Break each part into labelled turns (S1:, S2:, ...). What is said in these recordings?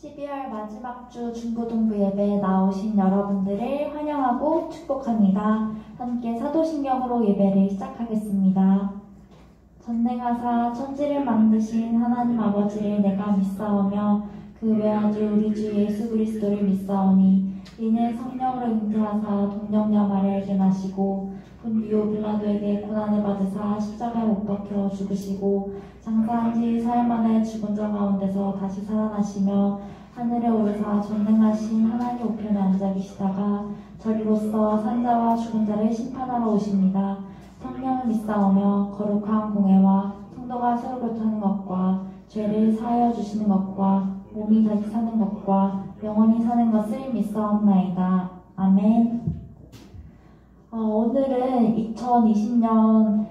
S1: 12월 마지막 주 중고등부 예배에 나오신 여러분들을 환영하고 축복합니다. 함께 사도신경으로 예배를 시작하겠습니다. 전능하사 천지를 만드신 하나님 아버지를 내가 믿사오며 그 외아들 우리 주 예수 그리스도를 믿사오니 이는 성령으로 잉태하사 동정녀 마리아에게 나시고 본디오 빌라도에게 고난을 받으사 십자가에 못 박혀 죽으시고 장사한 지 사흘 만에 죽은 자 가운데서 다시 살아나시며 하늘에 오르사 전능하신 하나님 우편에 앉아 계시다가 저리로서 산자와 죽은 자를 심판하러 오십니다. 성령을 믿사오며 거룩한 공회와 성도가 새로 교통하는 것과 죄를 사하여 주시는 것과 몸이 다시 사는 것과 영원히 사는 것을 믿사옵나이다. 아멘. 오늘은 2020년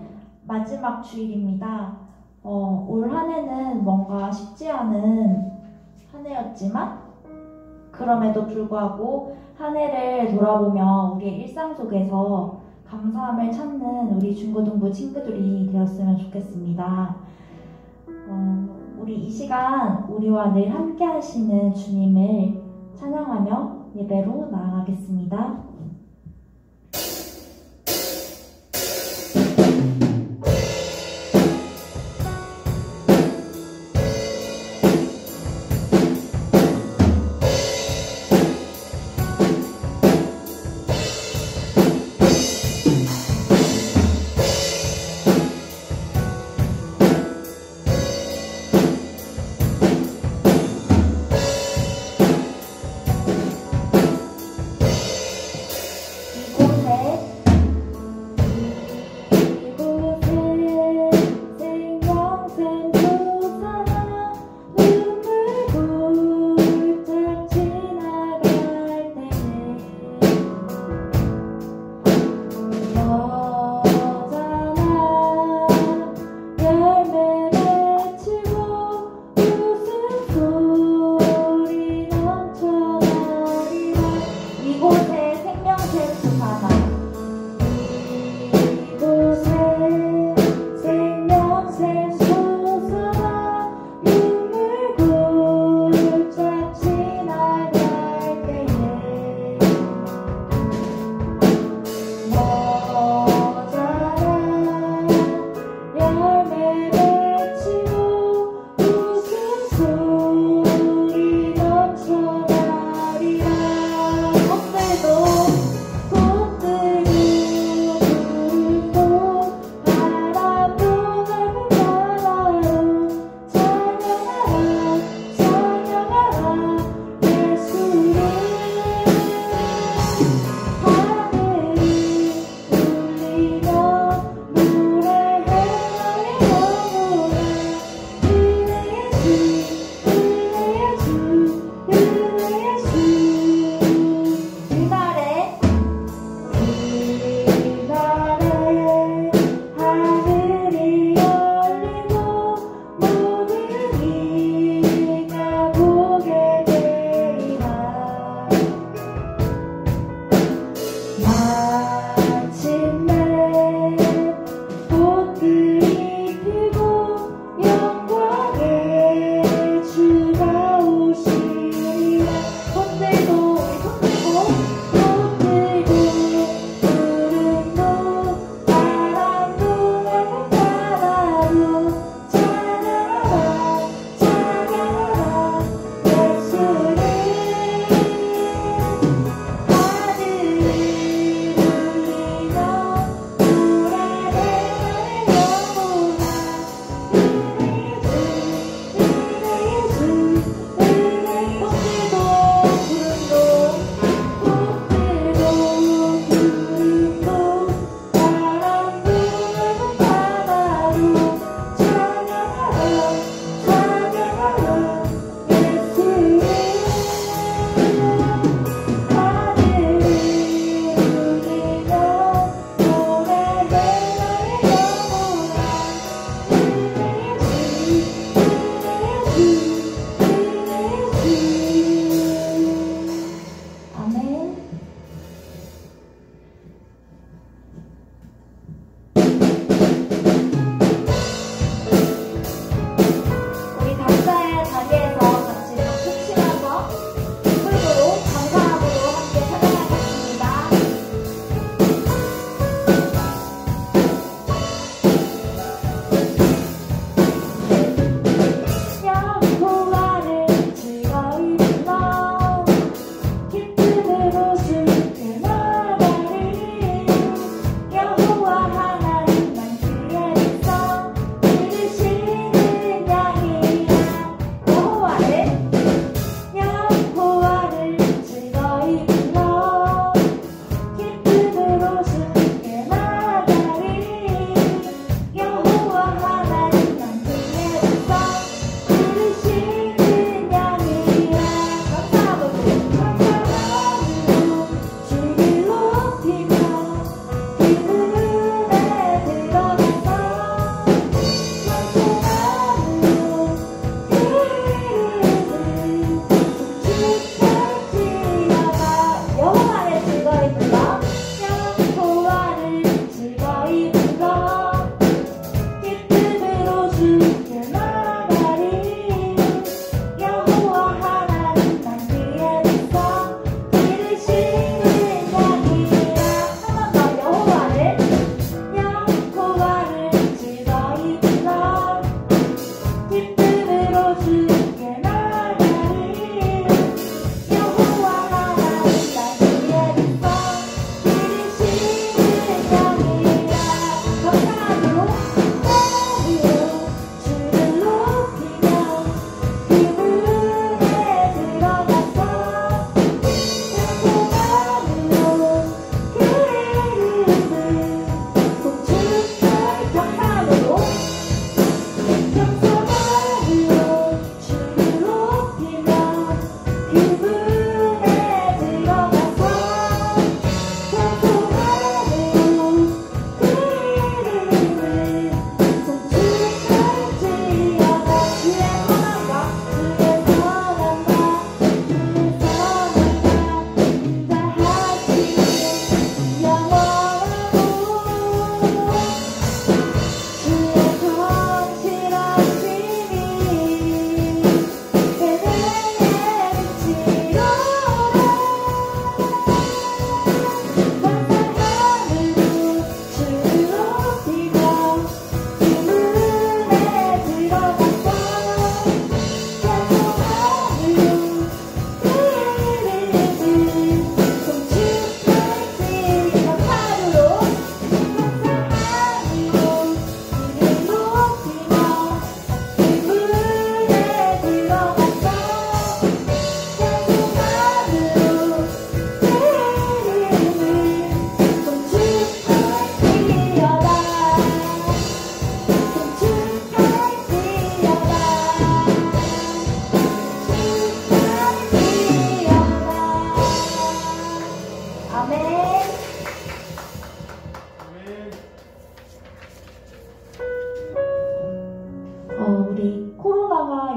S1: 마지막 주일입니다. 올 한 해는 뭔가 쉽지 않은 한 해였지만 그럼에도 불구하고 한 해를 돌아보며 우리의 일상 속에서 감사함을 찾는 우리 중고등부 친구들이 되었으면 좋겠습니다. 우리 이 시간 우리와 늘 함께 하시는 주님을 찬양하며 예배로 나아가겠습니다.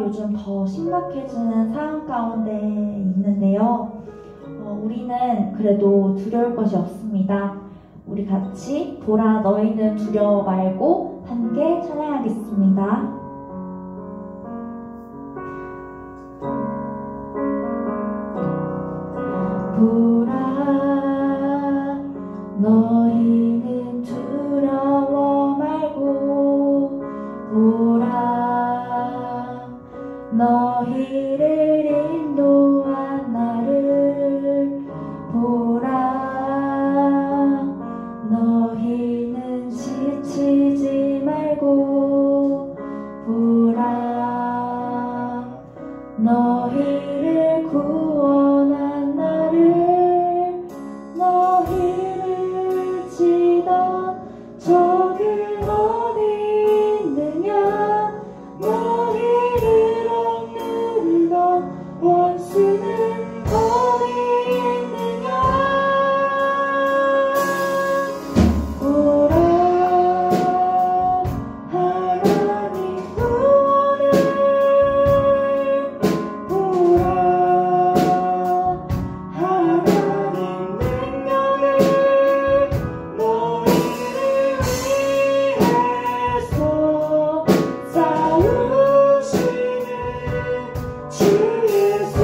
S1: 요즘 더 심각해지는 상황 가운데 있는데요. 우리는 그래도 두려울 것이 없습니다. 우리 같이 보라 너희는 두려워 말고 함께 찬양하겠습니다. 보라 너희는 두려워 말고 보라 너희를 인도한 나를 보라 너희는 지치지 말고 보라 너희를 구원한 나를 너희를 치던 적은 어디 있느냐 너희를 억누르던 원수는 어디 있느냐 보라 하나님 구원을 보라 하나님 능력을 너희를 위해서 싸우시는 주 예수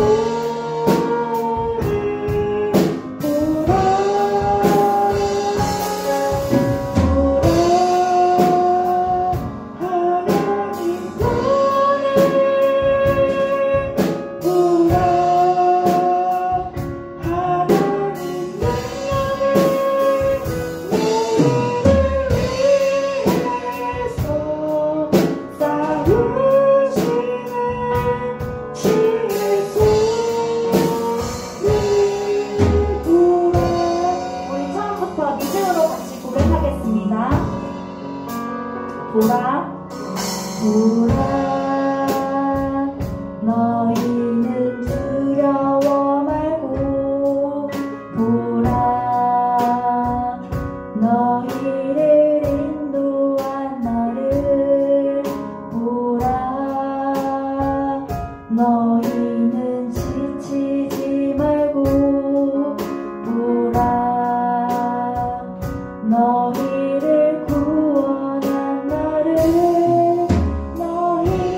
S1: 보라 하나님 구원을 보라 하나님 능력을 너희를 위해서 싸우시는 주 예수 보라 우리 처음부터 믿음으로 같이 고백하겠습니다. 보라 보라 너희는 두려워 말고 보라 너희를 인도한 나를 보라 너희는 지치지 말고 보라 너희를 구원한 나를 너희를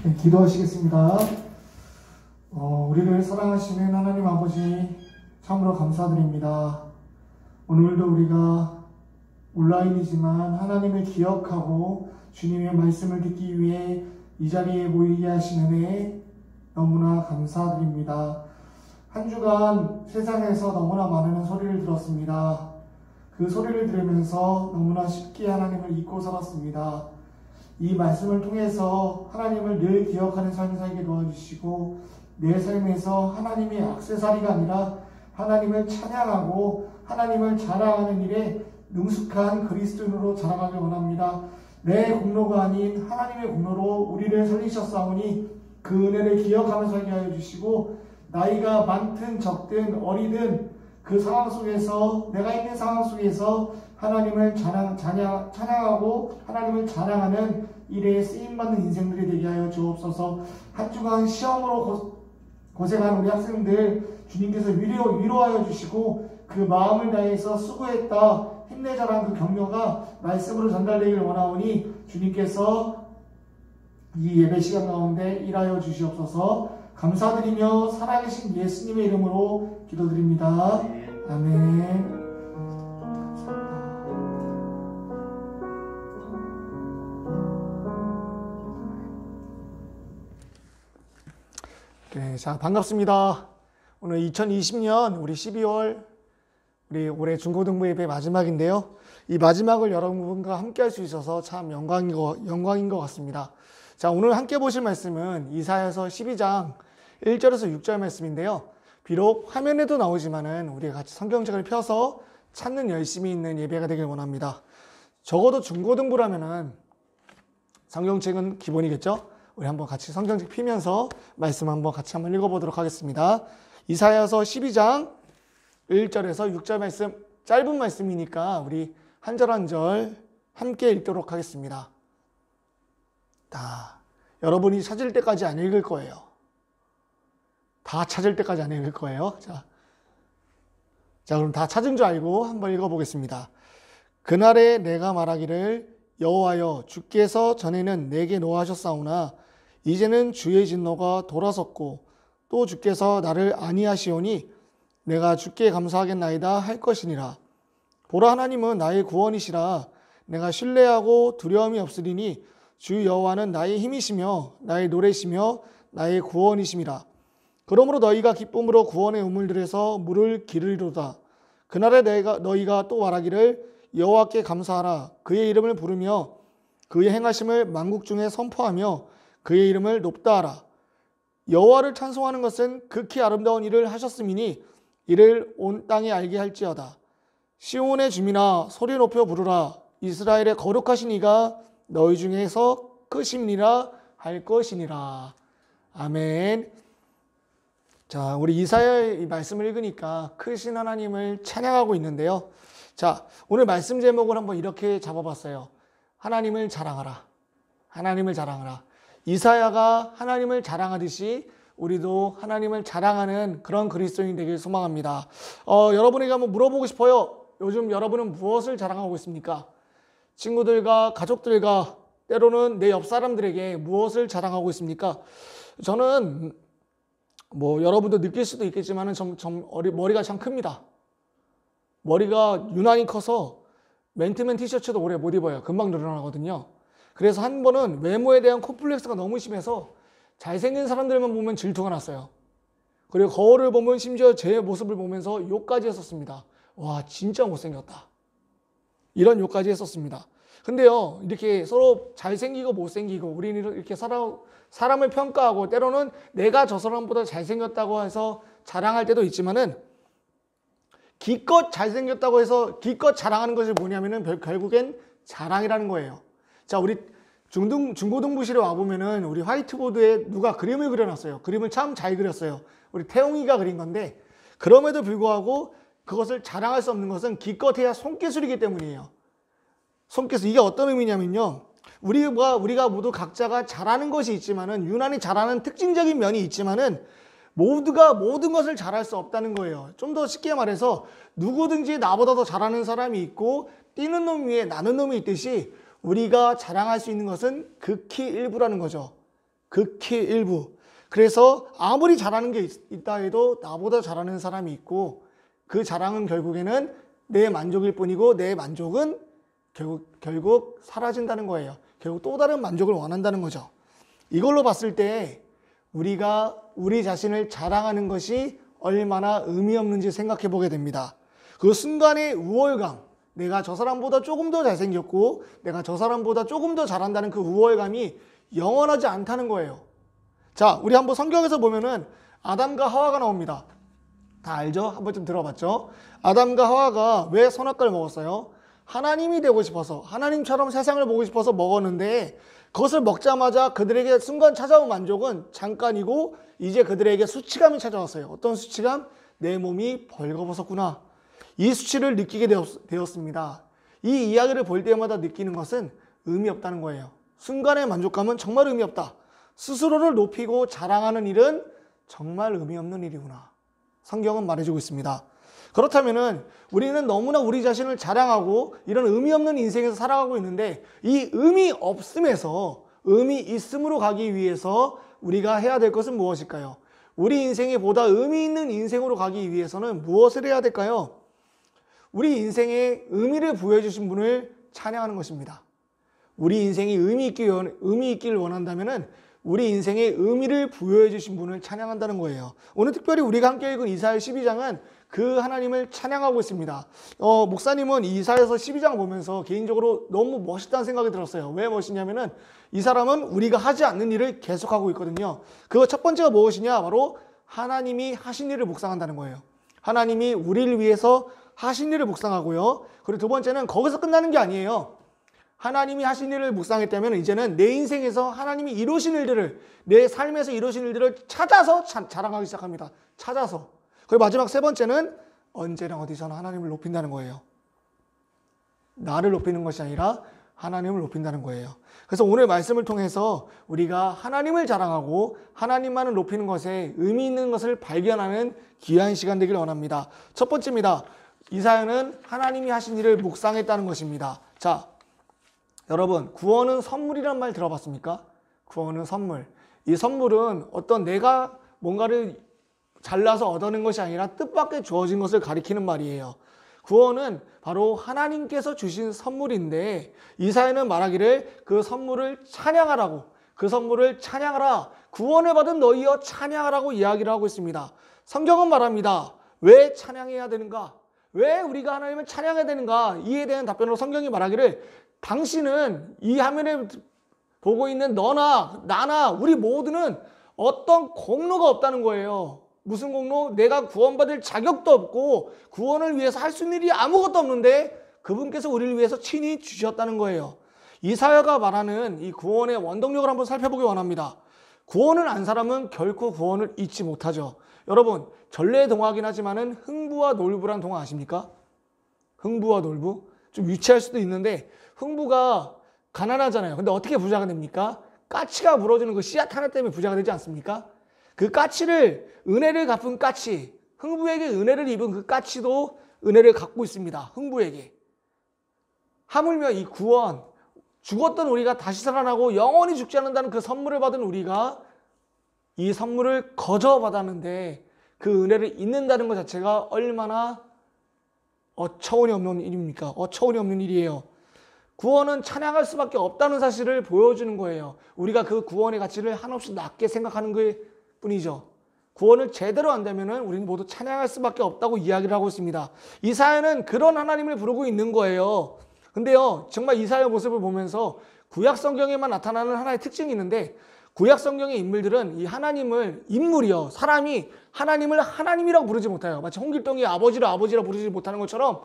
S2: 네, 기도하시겠습니다. 우리를 사랑하시는 하나님 아버지 참으로 감사드립니다. 오늘도 우리가 온라인이지만 하나님을 기억하고 주님의 말씀을 듣기 위해 이 자리에 모이게 하신 은혜 너무나 감사드립니다. 한 주간 세상에서 너무나 많은 소리를 들었습니다. 그 소리를 들으면서 너무나 쉽게 하나님을 잊고 살았습니다. 이 말씀을 통해서 하나님을 늘 기억하는 삶이 살게 도와주시고 내 삶에서 하나님의 액세서리가 아니라 하나님을 찬양하고 하나님을 자랑하는 일에 능숙한 그리스도인으로 자라가길 원합니다. 내 공로가 아닌 하나님의 공로로 우리를 살리셨사오니 그 은혜를 기억하며 살게 하여 주시고 나이가 많든 적든 어리든 그 상황 속에서 내가 있는 상황 속에서 하나님을 찬양하고 하나님을 자랑하는 일에 쓰임받는 인생들이 되게 하여 주옵소서. 한 주간 시험으로 고생한 우리 학생들 주님께서 위로하여 주시고 그 마음을 다해서 수고했다 힘내자라는 그 격려가 말씀으로 전달되길 원하오니 주님께서 이 예배 시간 가운데 일하여 주시옵소서. 감사드리며 살아계신 예수님의 이름으로 기도드립니다. 아멘. 네, 자, 반갑습니다. 오늘 2020년 우리 12월 우리 올해 중고등부 예배 마지막인데요. 이 마지막을 여러분과 함께 할 수 있어서 참 영광인 것 같습니다. 자, 오늘 함께 보실 말씀은 이사야서 12장 1절에서 6절 말씀인데요. 비록 화면에도 나오지만은 우리가 같이 성경책을 펴서 찾는 열심히 있는 예배가 되길 원합니다. 적어도 중고등부라면은 성경책은 기본이겠죠? 우리 한번 같이 성경책 피면서 말씀 한번 읽어보도록 하겠습니다. 이사야서 12장 1절에서 6절 말씀, 짧은 말씀이니까 우리 한 절 한 절 함께 읽도록 하겠습니다. 여러분이 찾을 때까지 안 읽을 거예요. 다 찾을 때까지 안 읽을 거예요. 자, 그럼 다 찾은 줄 알고 한번 읽어보겠습니다. 그날에 내가 말하기를 여호와여 주께서 전에는 내게 노하셨사오나 이제는 주의 진노가 돌아섰고 또 주께서 나를 아니하시오니 내가 주께 감사하겠나이다 할 것이니라. 보라 하나님은 나의 구원이시라. 내가 신뢰하고 두려움이 없으리니 주 여호와는 나의 힘이시며 나의 노래시며 나의 구원이심이라. 그러므로 너희가 기쁨으로 구원의 우물들에서 물을 기르리로다. 그날에 너희가 또 말하기를 여호와께 감사하라. 그의 이름을 부르며 그의 행하심을 만국 중에 선포하며 그의 이름을 높다 하라. 여호와를 찬송하는 것은 극히 아름다운 일을 하셨음이니 이를 온 땅에 알게 할지어다. 시온의 주민아 소리 높여 부르라. 이스라엘의 거룩하신 이가 너희 중에서 크심이라 할 것이니라. 아멘. 자, 우리 이사야의 이 말씀을 읽으니까 크신 하나님을 찬양하고 있는데요. 자, 오늘 말씀 제목을 한번 이렇게 잡아봤어요. 하나님을 자랑하라. 하나님을 자랑하라. 이사야가 하나님을 자랑하듯이 우리도 하나님을 자랑하는 그런 그리스도인이 되길 소망합니다. 여러분에게 한번 물어보고 싶어요. 요즘 여러분은 무엇을 자랑하고 있습니까? 친구들과 가족들과 때로는 내 옆 사람들에게 무엇을 자랑하고 있습니까? 저는 여러분도 느낄 수도 있겠지만 머리가 참 큽니다. 머리가 유난히 커서 맨투맨 티셔츠도 오래 못 입어요. 금방 늘어나거든요. 그래서 한 번은 외모에 대한 콤플렉스가 너무 심해서 잘생긴 사람들만 보면 질투가 났어요. 그리고 거울을 보면 심지어 제 모습을 보면서 욕까지 했었습니다. 와, 진짜 못생겼다. 이런 욕까지 했었습니다. 근데요, 이렇게 서로 잘생기고 못생기고 우리는 이렇게 사람을 평가하고 때로는 내가 저 사람보다 잘생겼다고 해서 자랑할 때도 있지만은 기껏 잘생겼다고 해서 기껏 자랑하는 것이 뭐냐면은 결국엔 자랑이라는 거예요. 자, 우리 중고등부실에 와보면은 우리 화이트보드에 누가 그림을 그려놨어요. 그림을 참 잘 그렸어요. 우리 태용이가 그린 건데 그럼에도 불구하고 그것을 자랑할 수 없는 것은 기껏해야 손기술이기 때문이에요. 손기술. 이게 어떤 의미냐면요. 우리가 모두 각자가 잘하는 것이 있지만은 유난히 잘하는 특징적인 면이 있지만은 모두가 모든 것을 잘할 수 없다는 거예요. 좀 더 쉽게 말해서 누구든지 나보다 더 잘하는 사람이 있고 뛰는 놈 위에 나는 놈이 있듯이 우리가 자랑할 수 있는 것은 극히 일부라는 거죠. 극히 일부. 그래서 아무리 잘하는 게 있다 해도 나보다 잘하는 사람이 있고 그 자랑은 결국에는 내 만족일 뿐이고 내 만족은 결국 사라진다는 거예요. 결국 또 다른 만족을 원한다는 거죠. 이걸로 봤을 때 우리가 우리 자신을 자랑하는 것이 얼마나 의미 없는지 생각해 보게 됩니다. 그 순간의 우월감, 내가 저 사람보다 조금 더 잘생겼고 내가 저 사람보다 조금 더 잘한다는 그 우월감이 영원하지 않다는 거예요. 자, 우리 한번 성경에서 보면은 아담과 하와가 나옵니다. 다 알죠? 한 번쯤 들어봤죠? 아담과 하와가 왜 선악과를 먹었어요? 하나님이 되고 싶어서, 하나님처럼 세상을 보고 싶어서 먹었는데 그것을 먹자마자 그들에게 순간 찾아온 만족은 잠깐이고 이제 그들에게 수치감이 찾아왔어요. 어떤 수치감? 내 몸이 벌거벗었구나. 이 수치를 느끼게 되었습니다. 이 이야기를 볼 때마다 느끼는 것은 의미 없다는 거예요. 순간의 만족감은 정말 의미 없다. 스스로를 높이고 자랑하는 일은 정말 의미 없는 일이구나. 성경은 말해주고 있습니다. 그렇다면은 우리는 너무나 우리 자신을 자랑하고 이런 의미 없는 인생에서 살아가고 있는데 이 의미 없음에서 의미 있음으로 가기 위해서 우리가 해야 될 것은 무엇일까요? 우리 인생에 보다 의미 있는 인생으로 가기 위해서는 무엇을 해야 될까요? 우리 인생에 의미를 부여해 주신 분을 찬양하는 것입니다. 우리 인생이 의미 있기를 원한다면은 우리 인생에 의미를 부여해 주신 분을 찬양한다는 거예요. 오늘 특별히 우리가 함께 읽은 이사야 12장은 그 하나님을 찬양하고 있습니다. 목사님은 이사야서 12장 보면서 개인적으로 너무 멋있다는 생각이 들었어요. 왜 멋있냐면은 이 사람은 우리가 하지 않는 일을 계속하고 있거든요. 그 첫 번째가 무엇이냐? 바로 하나님이 하신 일을 묵상한다는 거예요. 하나님이 우리를 위해서 하신 일을 묵상하고요. 그리고 두 번째는 거기서 끝나는 게 아니에요. 하나님이 하신 일을 묵상했다면 이제는 내 인생에서 하나님이 이루신 일들을, 내 삶에서 이루신 일들을 찾아서 자랑하기 시작합니다. 찾아서. 그리고 마지막 세 번째는 언제나 어디서나 하나님을 높인다는 거예요. 나를 높이는 것이 아니라 하나님을 높인다는 거예요. 그래서 오늘 말씀을 통해서 우리가 하나님을 자랑하고 하나님만을 높이는 것에 의미 있는 것을 발견하는 귀한 시간 되길 원합니다. 첫 번째입니다. 이사야는 하나님이 하신 일을 묵상했다는 것입니다. 자, 여러분, 구원은 선물이란 말 들어봤습니까? 구원은 선물. 이 선물은 어떤 내가 뭔가를 잘나서 얻어낸 것이 아니라 뜻밖의 주어진 것을 가리키는 말이에요. 구원은 바로 하나님께서 주신 선물인데 이사야는 말하기를 그 선물을 찬양하라고, 그 선물을 찬양하라, 구원을 받은 너희여 찬양하라고 이야기를 하고 있습니다. 성경은 말합니다. 왜 찬양해야 되는가? 왜 우리가 하나님을 찬양해야 되는가? 이에 대한 답변으로 성경이 말하기를 당신은 이 화면에 보고 있는 너나 나나 우리 모두는 어떤 공로가 없다는 거예요. 무슨 공로? 내가 구원받을 자격도 없고 구원을 위해서 할 수 있는 일이 아무것도 없는데 그분께서 우리를 위해서 친히 주셨다는 거예요. 이사야가 말하는 이 구원의 원동력을 한번 살펴보기 원합니다. 구원을 안 사람은 결코 구원을 잊지 못하죠. 여러분, 전래 동화긴 하지만은 흥부와 놀부란 동화 아십니까? 흥부와 놀부? 좀 유치할 수도 있는데 흥부가 가난하잖아요. 근데 어떻게 부자가 됩니까? 까치가 물어주는 그 씨앗 하나 때문에 부자가 되지 않습니까? 그 까치를, 은혜를 갚은 까치, 흥부에게 은혜를 입은 그 까치도 은혜를 갖고 있습니다. 흥부에게. 하물며 이 구원, 죽었던 우리가 다시 살아나고 영원히 죽지 않는다는 그 선물을 받은 우리가 이 선물을 거저 받았는데 그 은혜를 잊는다는 것 자체가 얼마나 어처구니 없는 일입니까? 어처구니 없는 일이에요. 구원은 찬양할 수밖에 없다는 사실을 보여주는 거예요. 우리가 그 구원의 가치를 한없이 낮게 생각하는 것 뿐이죠. 구원을 제대로 안다면 우리는 모두 찬양할 수밖에 없다고 이야기를 하고 있습니다. 이사야는 그런 하나님을 부르고 있는 거예요. 근데요, 정말 이사야 모습을 보면서 구약 성경에만 나타나는 하나의 특징이 있는데 구약 성경의 인물들은 이 하나님을, 인물이요, 사람이 하나님을 하나님이라고 부르지 못해요. 마치 홍길동이 아버지를 아버지라 부르지 못하는 것처럼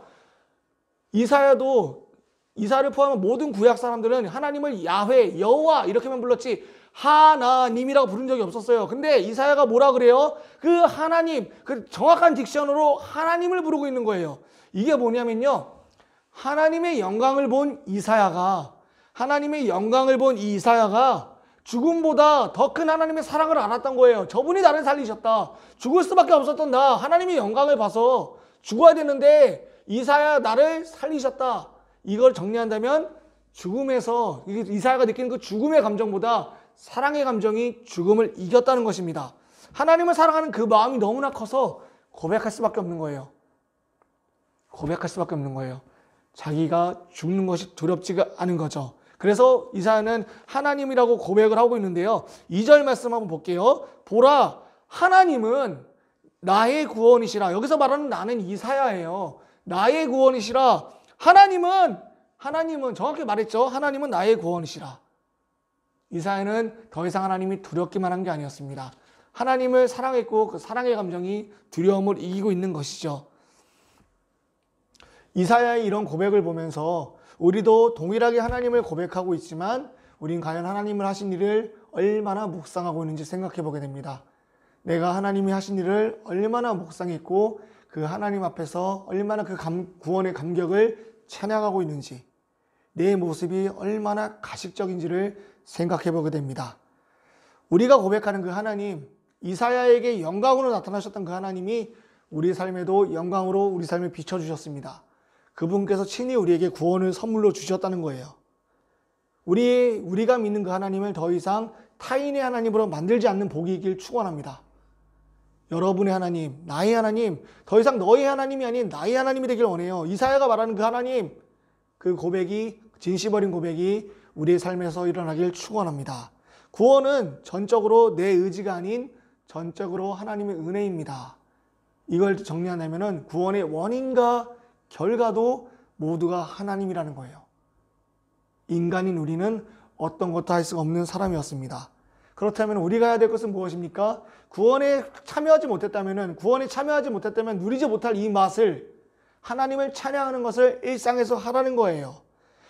S2: 이사야도, 이사야를 포함한 모든 구약 사람들은 하나님을 야훼, 여호와 이렇게만 불렀지 하나님이라고 부른 적이 없었어요. 근데 이사야가 뭐라 그래요? 그 하나님, 그 정확한 딕션으로 하나님을 부르고 있는 거예요. 이게 뭐냐면요, 하나님의 영광을 본 이사야가, 하나님의 영광을 본 이 이사야가 죽음보다 더 큰 하나님의 사랑을 알았던 거예요. 저분이 나를 살리셨다. 죽을 수밖에 없었던 나, 하나님의 영광을 봐서 죽어야 되는데 이사야 나를 살리셨다. 이걸 정리한다면 죽음에서, 이사야가 느끼는 그 죽음의 감정보다 사랑의 감정이 죽음을 이겼다는 것입니다. 하나님을 사랑하는 그 마음이 너무나 커서 고백할 수밖에 없는 거예요. 고백할 수밖에 없는 거예요. 자기가 죽는 것이 두렵지가 않은 거죠. 그래서 이사야는 하나님이라고 고백을 하고 있는데요. 2절 말씀 한번 볼게요. 보라, 하나님은 나의 구원이시라. 여기서 말하는 나는 이사야예요. 나의 구원이시라. 하나님은 정확히 말했죠. 하나님은 나의 구원이시라. 이사야는 더 이상 하나님이 두렵기만 한 게 아니었습니다. 하나님을 사랑했고 그 사랑의 감정이 두려움을 이기고 있는 것이죠. 이사야의 이런 고백을 보면서 우리도 동일하게 하나님을 고백하고 있지만 우린 과연 하나님을 하신 일을 얼마나 묵상하고 있는지 생각해 보게 됩니다. 내가 하나님이 하신 일을 얼마나 묵상했고 그 하나님 앞에서 얼마나 그 구원의 감격을 찬양하고 있는지, 내 모습이 얼마나 가식적인지를 생각해 보게 됩니다. 우리가 고백하는 그 하나님, 이사야에게 영광으로 나타나셨던 그 하나님이 우리 삶에도 영광으로 우리 삶을 비춰주셨습니다. 그분께서 친히 우리에게 구원을 선물로 주셨다는 거예요. 우리가 믿는 그 하나님을 더 이상 타인의 하나님으로 만들지 않는 복이 있길 축원합니다. 여러분의 하나님, 나의 하나님, 더 이상 너의 하나님이 아닌 나의 하나님이 되길 원해요. 이사야가 말하는 그 하나님, 그 고백이, 진심 어린 고백이 우리의 삶에서 일어나길 축원합니다. 구원은 전적으로 내 의지가 아닌 전적으로 하나님의 은혜입니다. 이걸 정리하려면 구원의 원인과 결과도 모두가 하나님이라는 거예요. 인간인 우리는 어떤 것도 할 수가 없는 사람이었습니다. 그렇다면 우리가 해야 될 것은 무엇입니까? 구원에 참여하지 못했다면 누리지 못할 이 맛을, 하나님을 찬양하는 것을 일상에서 하라는 거예요.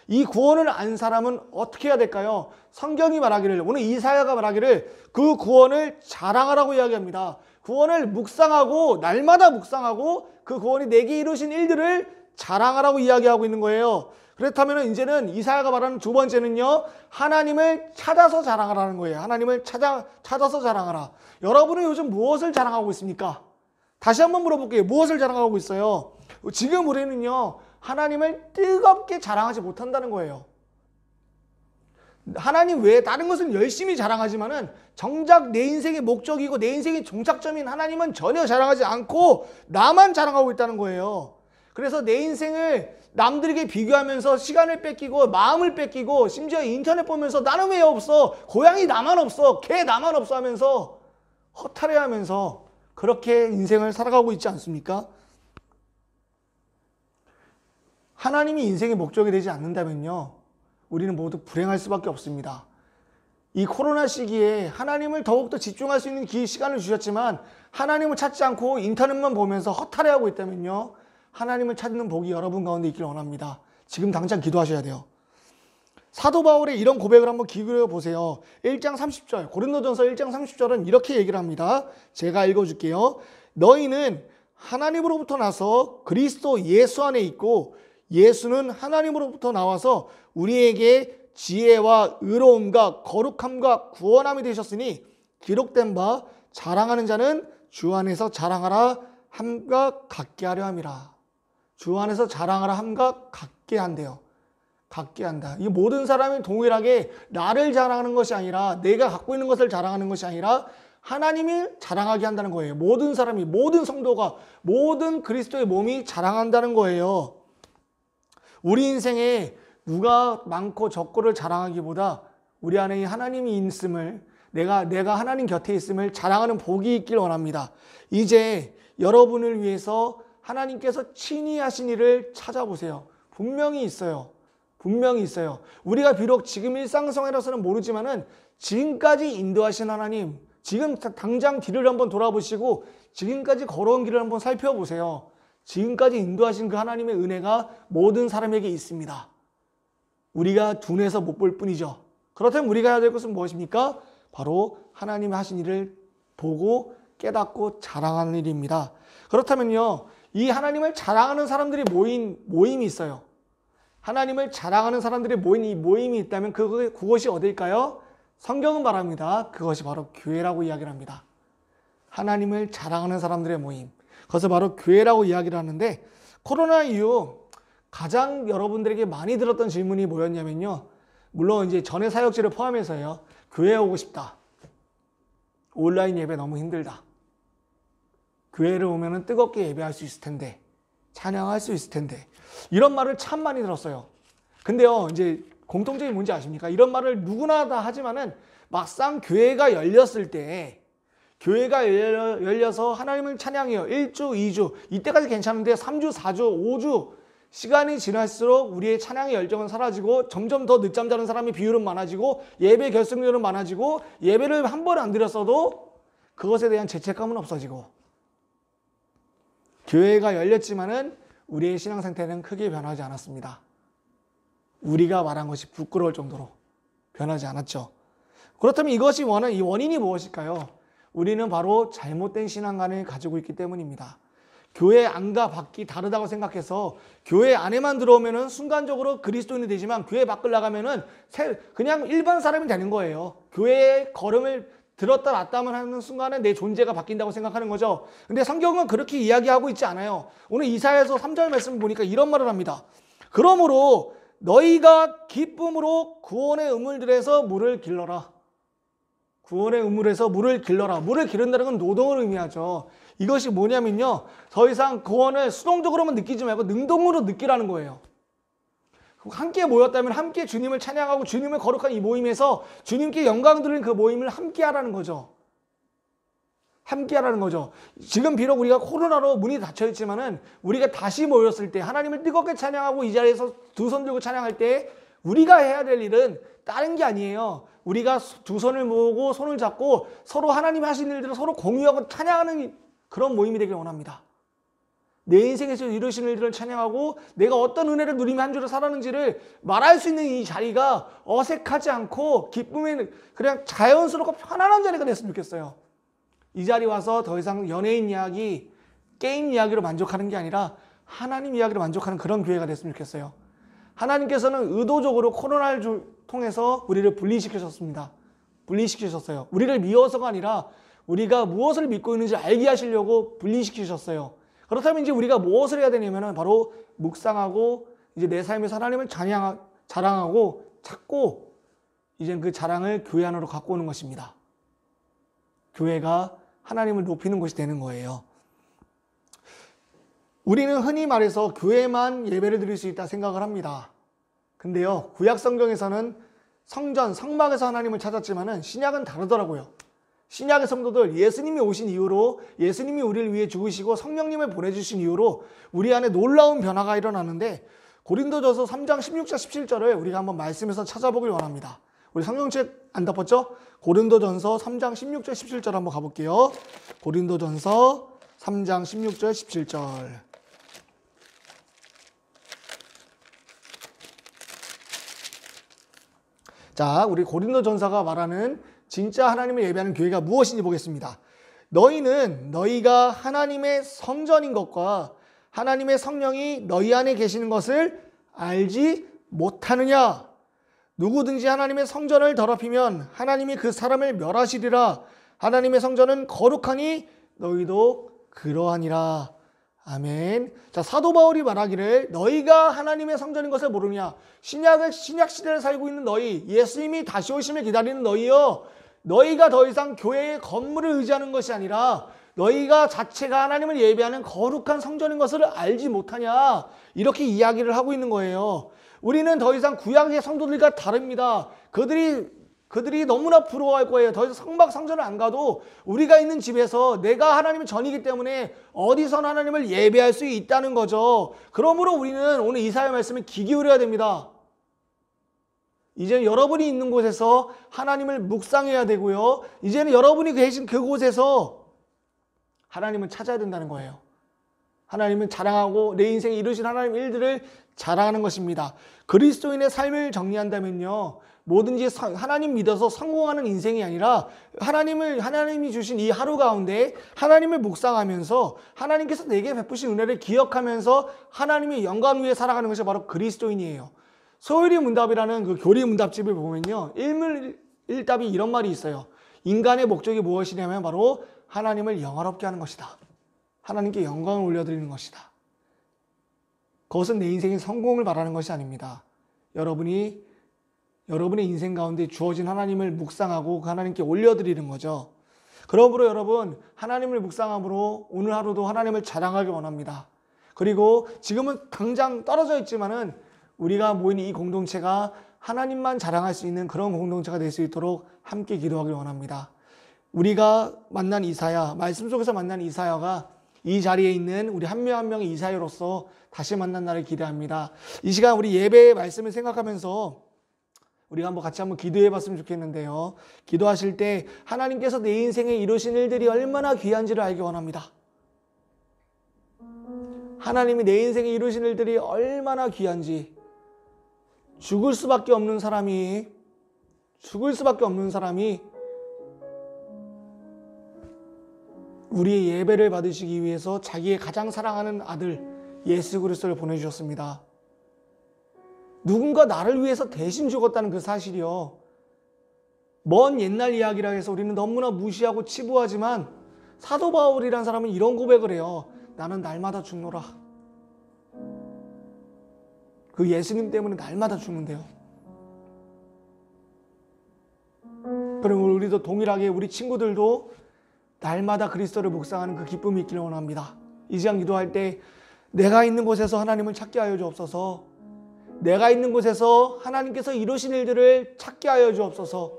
S2: 이 구원을 안 사람은 어떻게 해야 될까요? 성경이 말하기를, 오늘 이사야가 말하기를 그 구원을 자랑하라고 이야기합니다. 구원을 묵상하고, 날마다 묵상하고 그 구원이 내게 이루신 일들을 자랑하라고 이야기하고 있는 거예요. 그렇다면 이제는 이사야가 말하는 두 번째는요, 하나님을 찾아서 자랑하라는 거예요. 하나님을 찾아서 자랑하라. 여러분은 요즘 무엇을 자랑하고 있습니까? 다시 한번 물어볼게요. 무엇을 자랑하고 있어요? 지금 우리는요, 하나님을 뜨겁게 자랑하지 못한다는 거예요. 하나님 외에 다른 것은 열심히 자랑하지만은 정작 내 인생의 목적이고 내 인생의 종착점인 하나님은 전혀 자랑하지 않고 나만 자랑하고 있다는 거예요. 그래서 내 인생을 남들에게 비교하면서 시간을 뺏기고 마음을 뺏기고 심지어 인터넷 보면서 나는 왜 없어? 고양이 나만 없어? 개 나만 없어? 하면서 허탈해하면서 그렇게 인생을 살아가고 있지 않습니까? 하나님이 인생의 목적이 되지 않는다면요, 우리는 모두 불행할 수밖에 없습니다. 이 코로나 시기에 하나님을 더욱더 집중할 수 있는 시간을 주셨지만 하나님을 찾지 않고 인터넷만 보면서 허탈해하고 있다면요, 하나님을 찾는 복이 여러분 가운데 있길 원합니다. 지금 당장 기도하셔야 돼요. 사도 바울의 이런 고백을 한번 기울여 보세요. 1장 30절, 고린도전서 1장 30절은 이렇게 얘기를 합니다. 제가 읽어줄게요. 너희는 하나님으로부터 나서 그리스도 예수 안에 있고 예수는 하나님으로부터 나와서 우리에게 지혜와 의로움과 거룩함과 구원함이 되셨으니 기록된 바 자랑하는 자는 주 안에서 자랑하라 함과 같게 하려 함이라. 주 안에서 자랑하라 함과 같게 한대요. 같게 한다. 이 모든 사람이 동일하게 나를 자랑하는 것이 아니라, 내가 갖고 있는 것을 자랑하는 것이 아니라 하나님이 자랑하게 한다는 거예요. 모든 사람이, 모든 성도가, 모든 그리스도의 몸이 자랑한다는 거예요. 우리 인생에 누가 많고 적고를 자랑하기보다 우리 안에 하나님이 있음을, 내가 하나님 곁에 있음을 자랑하는 복이 있길 원합니다. 이제 여러분을 위해서 하나님께서 친히 하신 일을 찾아보세요. 분명히 있어요. 분명히 있어요. 우리가 비록 지금 일상생활에서는 모르지만은 지금까지 인도하신 하나님, 지금 당장 뒤를 한번 돌아보시고 지금까지 걸어온 길을 한번 살펴보세요. 지금까지 인도하신 그 하나님의 은혜가 모든 사람에게 있습니다. 우리가 둔해서 못 볼 뿐이죠. 그렇다면 우리가 해야 될 것은 무엇입니까? 바로 하나님이 하신 일을 보고 깨닫고 자랑하는 일입니다. 그렇다면요, 이 하나님을 자랑하는 사람들이 모임이 있어요. 하나님을 자랑하는 사람들이 모인 이 모임이 있다면 그것이 어딜까요? 성경은 말합니다. 그것이 바로 교회라고 이야기를 합니다. 하나님을 자랑하는 사람들의 모임. 그것을 바로 교회라고 이야기를 하는데, 코로나 이후 가장 여러분들에게 많이 들었던 질문이 뭐였냐면요, 물론 이제 전의 사역지를 포함해서요, 교회에 오고 싶다. 온라인 예배 너무 힘들다. 교회를 오면은 뜨겁게 예배할 수 있을 텐데, 찬양할 수 있을 텐데, 이런 말을 참 많이 들었어요. 근데요, 이제 공통점이 뭔지 아십니까? 이런 말을 누구나 다 하지만은 막상 교회가 열렸을 때, 교회가 열려서 하나님을 찬양해요. 1주, 2주, 이때까지 괜찮은데 3주, 4주, 5주 시간이 지날수록 우리의 찬양의 열정은 사라지고 점점 더 늦잠 자는 사람의 비율은 많아지고 예배 결승률은 많아지고 예배를 한 번 안 드렸어도 그것에 대한 죄책감은 없어지고 교회가 열렸지만은 우리의 신앙 상태는 크게 변하지 않았습니다. 우리가 말한 것이 부끄러울 정도로 변하지 않았죠. 그렇다면 이것이 이 원인이 무엇일까요? 우리는 바로 잘못된 신앙관을 가지고 있기 때문입니다. 교회 안과 밖이 다르다고 생각해서 교회 안에만 들어오면은 순간적으로 그리스도인이 되지만 교회 밖을 나가면은 그냥 일반 사람이 되는 거예요. 교회에 걸음을 들었다 놨다만 하는 순간에 내 존재가 바뀐다고 생각하는 거죠. 근데 성경은 그렇게 이야기하고 있지 않아요. 오늘 이사야서 3절 말씀 보니까 이런 말을 합니다. 그러므로 너희가 기쁨으로 구원의 우물들에서 물을 길러라. 구원의 우물에서 물을 길러라. 물을 기른다는 건 노동을 의미하죠. 이것이 뭐냐면요, 더 이상 구원을 수동적으로만 느끼지 말고 능동으로 느끼라는 거예요. 함께 모였다면 함께 주님을 찬양하고 주님을 거룩한 이 모임에서 주님께 영광 드리는 그 모임을 함께 하라는 거죠. 함께 하라는 거죠. 지금 비록 우리가 코로나로 문이 닫혀 있지만은 우리가 다시 모였을 때 하나님을 뜨겁게 찬양하고 이 자리에서 두 손 들고 찬양할 때 우리가 해야 될 일은 다른 게 아니에요. 우리가 두 손을 모으고 손을 잡고 서로 하나님이 하신 일들을 서로 공유하고 찬양하는 그런 모임이 되길 원합니다. 내 인생에서 이루신 일들을 찬양하고 내가 어떤 은혜를 누리며 한 주를 살았는지를 말할 수 있는 이 자리가 어색하지 않고 기쁨에 그냥 자연스럽고 편안한 자리가 됐으면 좋겠어요. 이 자리 와서 더 이상 연예인 이야기, 게임 이야기로 만족하는 게 아니라 하나님 이야기로 만족하는 그런 교회가 됐으면 좋겠어요. 하나님께서는 의도적으로 코로나를 통해서 우리를 분리시키셨습니다. 분리시키셨어요. 우리를 미워서가 아니라 우리가 무엇을 믿고 있는지 알게 하시려고 분리시키셨어요. 그렇다면 이제 우리가 무엇을 해야 되냐면 바로 묵상하고 이제 내 삶에서 하나님을 자랑하고 찾고 이제 그 자랑을 교회 안으로 갖고 오는 것입니다. 교회가 하나님을 높이는 곳이 되는 거예요. 우리는 흔히 말해서 교회만 예배를 드릴 수 있다 생각을 합니다. 근데요, 구약 성경에서는 성전, 성막에서 하나님을 찾았지만은 신약은 다르더라고요. 신약의 성도들, 예수님이 오신 이후로 예수님이 우리를 위해 죽으시고 성령님을 보내주신 이후로 우리 안에 놀라운 변화가 일어나는데 고린도전서 3장 16절 17절을 우리가 한번 말씀에서 찾아보길 원합니다. 우리 성경책 안 덮었죠? 고린도전서 3장 16절 17절 한번 가볼게요. 고린도전서 3장 16절 17절. 자, 우리 고린도전서가 말하는 진짜 하나님을 예배하는 교회가 무엇인지 보겠습니다. 너희는 너희가 하나님의 성전인 것과 하나님의 성령이 너희 안에 계시는 것을 알지 못하느냐? 누구든지 하나님의 성전을 더럽히면 하나님이 그 사람을 멸하시리라. 하나님의 성전은 거룩하니 너희도 그러하니라. 아멘. 자, 사도 바울이 말하기를 너희가 하나님의 성전인 것을 모르냐? 신약 시대를 살고 있는 너희, 예수님이 다시 오심을 기다리는 너희여, 너희가 더 이상 교회의 건물을 의지하는 것이 아니라 너희가 자체가 하나님을 예배하는 거룩한 성전인 것을 알지 못하냐? 이렇게 이야기를 하고 있는 거예요. 우리는 더 이상 구약의 성도들과 다릅니다. 그들이 너무나 부러워할 거예요. 더 이상 성막 성전을 안 가도 우리가 있는 집에서 내가 하나님의 전이기 때문에 어디서나 하나님을 예배할 수 있다는 거죠. 그러므로 우리는 오늘 이사야 말씀을 귀 기울여야 됩니다. 이제는 여러분이 있는 곳에서 하나님을 묵상해야 되고요. 이제는 여러분이 계신 그곳에서 하나님을 찾아야 된다는 거예요. 하나님을 자랑하고 내 인생에 이루신 하나님 일들을 자랑하는 것입니다. 그리스도인의 삶을 정리한다면요, 뭐든지 하나님 믿어서 성공하는 인생이 아니라 하나님이 주신 이 하루 가운데 하나님을 묵상하면서 하나님께서 내게 베푸신 은혜를 기억하면서 하나님의 영광 위에 살아가는 것이 바로 그리스도인이에요. 소율이 문답이라는 그 교리 문답집을 보면요, 일문일답이 이런 말이 있어요. 인간의 목적이 무엇이냐면 바로 하나님을 영화롭게 하는 것이다. 하나님께 영광을 올려드리는 것이다. 그것은 내 인생의 성공을 바라는 것이 아닙니다. 여러분이 여러분의 인생 가운데 주어진 하나님을 묵상하고 그 하나님께 올려드리는 거죠. 그러므로 여러분, 하나님을 묵상함으로 오늘 하루도 하나님을 자랑하기 원합니다. 그리고 지금은 당장 떨어져 있지만은 우리가 모인 이 공동체가 하나님만 자랑할 수 있는 그런 공동체가 될 수 있도록 함께 기도하길 원합니다. 우리가 만난 이사야, 말씀 속에서 만난 이사야가 이 자리에 있는 우리 한 명 한 명의 이사야로서 다시 만난 날을 기대합니다. 이 시간 우리 예배의 말씀을 생각하면서 우리가 같이 한번 기도해 봤으면 좋겠는데요. 기도하실 때 하나님께서 내 인생에 이루신 일들이 얼마나 귀한지를 알기 원합니다. 하나님이 내 인생에 이루신 일들이 얼마나 귀한지, 죽을 수밖에 없는 사람이 우리의 예배를 받으시기 위해서 자기의 가장 사랑하는 아들 예수 그리스도를 보내주셨습니다. 누군가 나를 위해서 대신 죽었다는 그 사실이요, 먼 옛날 이야기라 해서 우리는 너무나 무시하고 치부하지만 사도 바울이라는 사람은 이런 고백을 해요. 나는 날마다 죽노라. 그 예수님 때문에 날마다 죽는데요. 그럼 우리도 동일하게 우리 친구들도 날마다 그리스도를 묵상하는 그 기쁨이 있기를 원합니다. 이 시간 기도할 때 내가 있는 곳에서 하나님을 찾게 하여 주옵소서. 내가 있는 곳에서 하나님께서 이루신 일들을 찾게 하여 주옵소서.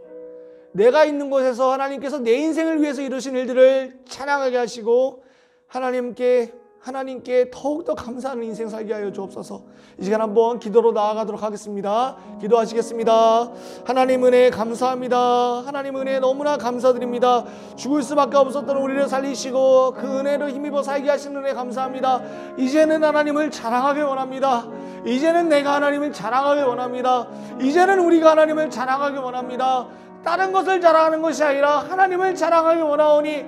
S2: 내가 있는 곳에서 하나님께서 내 인생을 위해서 이루신 일들을 찬양하게 하시고 하나님께 더욱더 감사하는 인생 살게 하여 주옵소서. 이 시간 한번 기도로 나아가도록 하겠습니다. 기도하시겠습니다. 하나님 은혜 감사합니다. 하나님 은혜 너무나 감사드립니다. 죽을 수밖에 없었던 우리를 살리시고 그 은혜로 힘입어 살게 하시는 은혜 감사합니다. 이제는 하나님을 자랑하길 원합니다. 이제는 내가 하나님을 자랑하길 원합니다. 이제는 우리가 하나님을 자랑하길 원합니다. 다른 것을 자랑하는 것이 아니라 하나님을 자랑하기 원하오니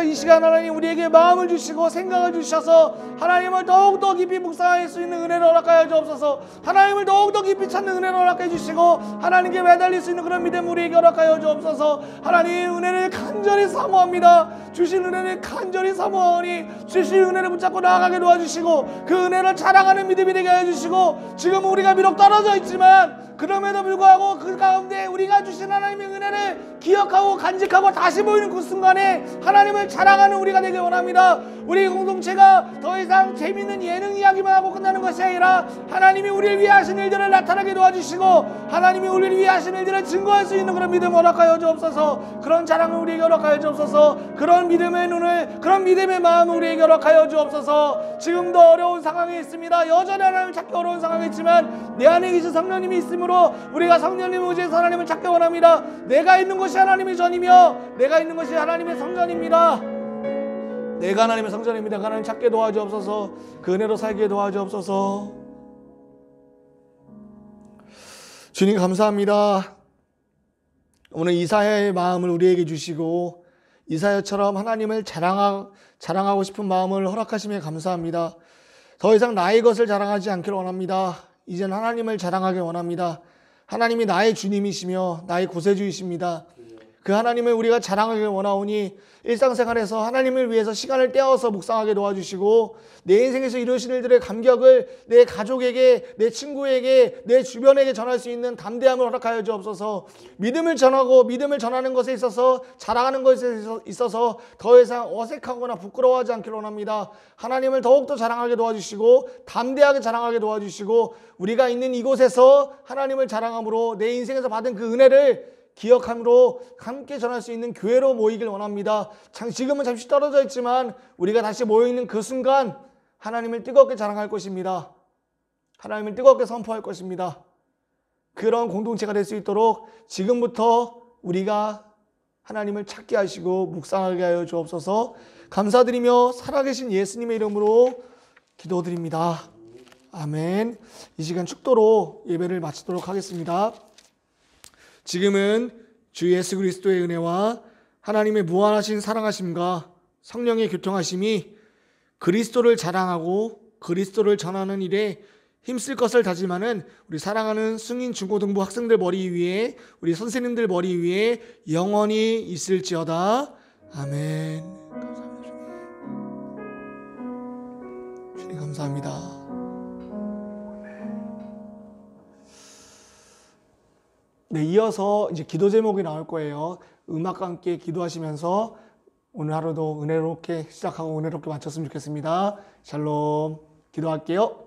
S2: 이 시간 하나님 우리에게 마음을 주시고 생각을 주셔서 하나님을 더욱더 깊이 묵상할 수 있는 은혜를 허락하여 주옵소서. 하나님을 더욱더 깊이 찾는 은혜를 허락해 주시고 하나님께 매달릴 수 있는 그런 믿음 우리에게 허락하여 주옵소서. 하나님 은혜를 간절히 사모합니다. 주신 은혜를 간절히 사모하오니 주신 은혜를 붙잡고 나아가게 도와주시고 그 은혜를 자랑하는 믿음이 되게 해주시고 지금 우리가 비록 떨어져 있지만 그럼에도 불구하고 그 가운데 우리가 주신 하나님의 은혜를 기억하고 간직하고 다시 보이는 그 순간에 하나님을 자랑하는 우리가 되길 원합니다. 우리 공동체가 더 이상 재미있는 예능 이야기만 하고 끝나는 것이 아니라 하나님이 우리를 위해 하신 일들을 나타나게 도와주시고 하나님이 우리를 위해 하신 일들을 증거할 수 있는 그런 믿음 허락하여 주옵소서. 그런 자랑을 우리에게 허락하여 주옵소서. 그런 믿음의 눈을, 그런 믿음의 마음을 우리에게 허락하여 주옵소서. 지금도 어려운 상황에 있습니다. 여전히 하나님을 찾기 어려운 상황에 있지만 내 안에 계신 성령님이 있으므로 우리가 성령님을 의지해서 하나님을 찾기 원합니다. 내가 있는 것이 하나님의 전이며 내가 있는 것이 하나님의 성전입니다. 내가 하나님의 성전입니다. 하나님 찾게 도와주옵소서. 그 은혜로 살게 도와주옵소서. 주님 감사합니다. 오늘 이사야의 마음을 우리에게 주시고 이사야처럼 하나님을 자랑하고 싶은 마음을 허락하심에 감사합니다. 더 이상 나의 것을 자랑하지 않기를 원합니다. 이젠 하나님을 자랑하길 원합니다. 하나님이 나의 주님이시며 나의 구세주이십니다. 그 하나님을 우리가 자랑하길 원하오니 일상생활에서 하나님을 위해서 시간을 떼어서 묵상하게 도와주시고 내 인생에서 이루신 일들의 감격을 내 가족에게, 내 친구에게, 내 주변에게 전할 수 있는 담대함을 허락하여 주옵소서. 믿음을 전하고 믿음을 전하는 것에 있어서 자랑하는 것에 있어서 더 이상 어색하거나 부끄러워하지 않기를 원합니다. 하나님을 더욱더 자랑하게 도와주시고 담대하게 자랑하게 도와주시고 우리가 있는 이곳에서 하나님을 자랑함으로 내 인생에서 받은 그 은혜를 기억함으로 함께 전할 수 있는 교회로 모이길 원합니다. 지금은 잠시 떨어져 있지만 우리가 다시 모여있는 그 순간 하나님을 뜨겁게 자랑할 것입니다. 하나님을 뜨겁게 선포할 것입니다. 그런 공동체가 될 수 있도록 지금부터 우리가 하나님을 찾게 하시고 묵상하게 하여 주옵소서. 감사드리며 살아계신 예수님의 이름으로 기도드립니다. 아멘. 이 시간 축도로 예배를 마치도록 하겠습니다. 지금은 주 예수 그리스도의 은혜와 하나님의 무한하신 사랑하심과 성령의 교통하심이 그리스도를 자랑하고 그리스도를 전하는 일에 힘쓸 것을 다짐하는 우리 사랑하는 승인 중고등부 학생들 머리 위에 우리 선생님들 머리 위에 영원히 있을지어다. 아멘. 감사합니다. 주님 감사합니다. 이어서 이제 기도 제목이 나올 거예요. 음악과 함께 기도하시면서 오늘 하루도 은혜롭게 시작하고 은혜롭게 마쳤으면 좋겠습니다. 샬롬. 기도할게요.